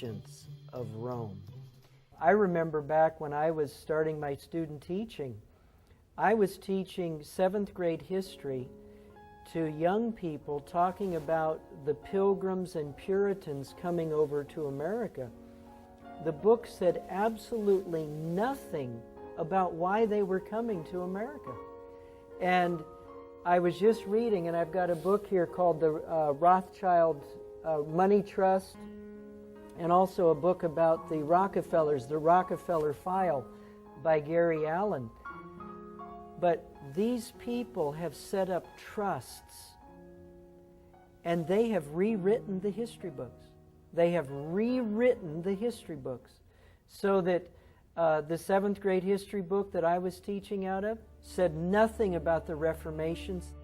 agents of Rome. I remember back when I was starting my student teaching, I was teaching 7th grade history to young people talking about the Pilgrims and Puritans coming over to America. The book said absolutely nothing about why they were coming to America. And I was just reading, and I've got a book here called the Rothschild Money Trust, and also a book about the Rockefellers, the Rockefeller File by Gary Allen. But these people have set up trusts, and they have rewritten the history books. They have rewritten the history books so that the 7th grade history book that I was teaching out of said nothing about the Reformations.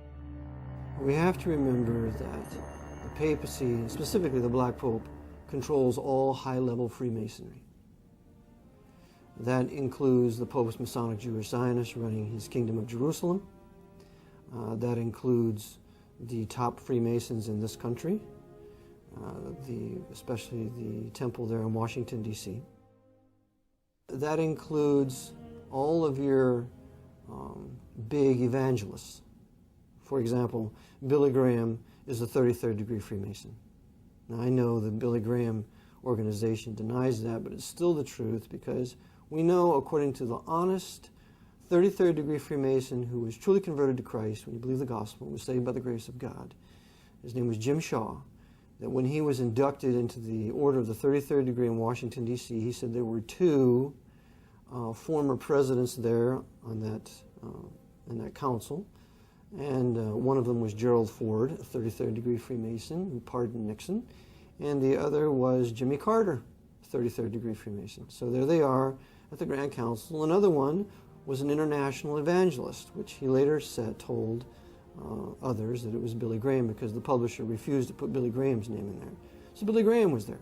We have to remember that the papacy, specifically the Black Pope, controls all high-level Freemasonry. That includes the Pope's Masonic Jewish Zionist running his Kingdom of Jerusalem. That includes the top Freemasons in this country, especially the temple there in Washington, D.C. That includes all of your big evangelists. For example, Billy Graham is a 33rd degree Freemason. Now, I know the Billy Graham organization denies that, but it's still the truth, because we know, according to the honest 33rd degree Freemason who was truly converted to Christ when he believed the gospel and was saved by the grace of God, his name was Jim Shaw, that when he was inducted into the Order of the 33rd degree in Washington, D.C., he said there were two former presidents there on that, in that council, and one of them was Gerald Ford, a 33rd degree Freemason who pardoned Nixon, and the other was Jimmy Carter, 33rd degree Freemason. So there they are at the Grand Council. Another one was an international evangelist, which he later told others that it was Billy Graham, because the publisher refused to put Billy Graham's name in there. So Billy Graham was there.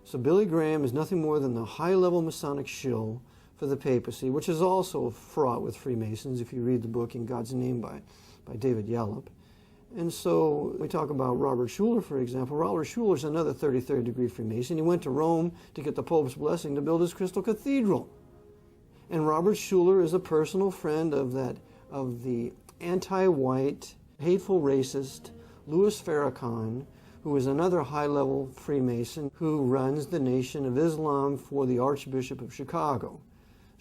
So Billy Graham is nothing more than the high-level Masonic shill for the papacy, which is also fraught with Freemasons if you read the book In God's Name by David Yallop. And so we talk about Robert Schuller, for example. Robert Schuller is another 33rd degree Freemason. He went to Rome to get the Pope's blessing to build his Crystal Cathedral. And Robert Schuller is a personal friend of the anti-white, hateful racist Louis Farrakhan, who is another high-level Freemason who runs the Nation of Islam for the Archbishop of Chicago.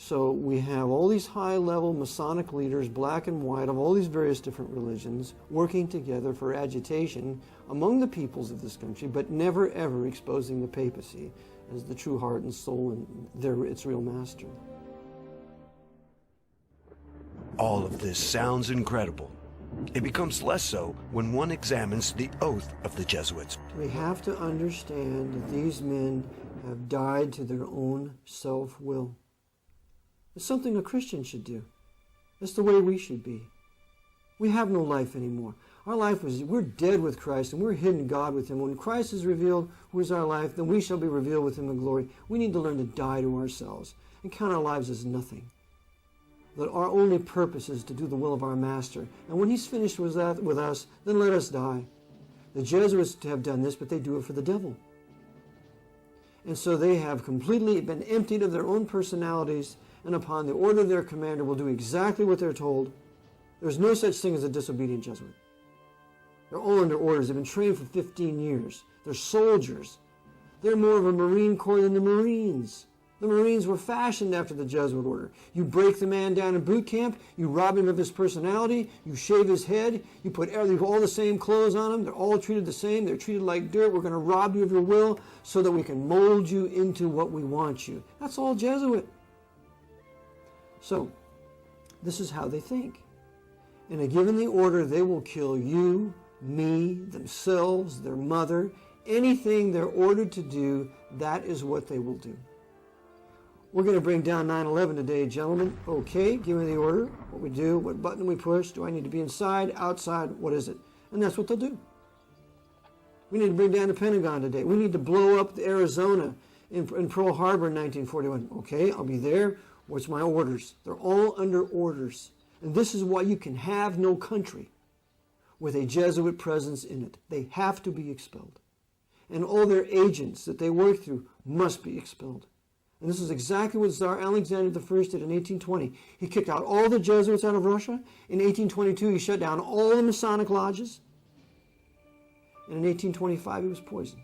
So we have all these high-level Masonic leaders, black and white, of all these various different religions, working together for agitation among the peoples of this country, but never ever exposing the papacy as the true heart and soul and its real master. All of this sounds incredible. It becomes less so when one examines the oath of the Jesuits. We have to understand that these men have died to their own self-will. It's something a Christian should do. It's the way we should be. We have no life anymore. Our life we're dead with Christ, and we're hidden God with Him. When Christ is revealed, who is our life, then we shall be revealed with Him in glory. We need to learn to die to ourselves and count our lives as nothing. That our only purpose is to do the will of our Master. And when He's finished with us, then let us die. The Jesuits have done this, but they do it for the devil. And so they have completely been emptied of their own personalities, and upon the order of their commander will do exactly what they're told. There's no such thing as a disobedient Jesuit. They're all under orders. They've been trained for 15 years. They're soldiers. They're more of a Marine Corps than the Marines. The Marines were fashioned after the Jesuit order. You break the man down in boot camp, you rob him of his personality, you shave his head, you put all the same clothes on him, they're all treated the same, they're treated like dirt, we're going to rob you of your will so that we can mold you into what we want you. That's all Jesuit. So, this is how they think. In a given the order, they will kill you, me, themselves, their mother, anything they're ordered to do, that is what they will do. We're going to bring down 9/11 today, gentlemen. Okay, give me the order, what we do, what button we push, do I need to be inside, outside, what is it? And that's what they'll do. We need to bring down the Pentagon today. We need to blow up the Arizona in Pearl Harbor in 1941. Okay, I'll be there. What's my orders? They're all under orders. And this is why you can have no country with a Jesuit presence in it. They have to be expelled. and all their agents that they work through must be expelled. And this is exactly what Tsar Alexander I did in 1820. He kicked out all the Jesuits out of Russia. In 1822, he shut down all the Masonic lodges. And in 1825, he was poisoned.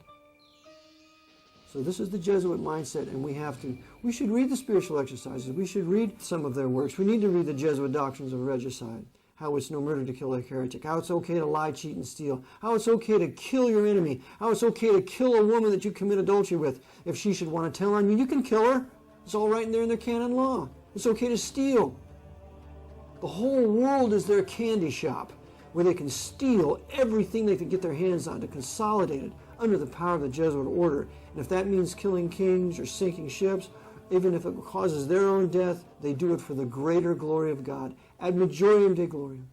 So this is the Jesuit mindset, and we should read the spiritual exercises. We should read some of their works. We need to read the Jesuit doctrines of regicide, how it's no murder to kill a heretic, how it's okay to lie, cheat, and steal, how it's okay to kill your enemy, how it's okay to kill a woman that you commit adultery with. If she should want to tell on you, you can kill her. It's all right in there in their canon law. It's okay to steal. The whole world is their candy shop, where they can steal everything they can get their hands on to consolidate it under the power of the Jesuit order. And if that means killing kings or sinking ships, even if it causes their own death, they do it for the greater glory of God. Ad majorem Dei gloriam.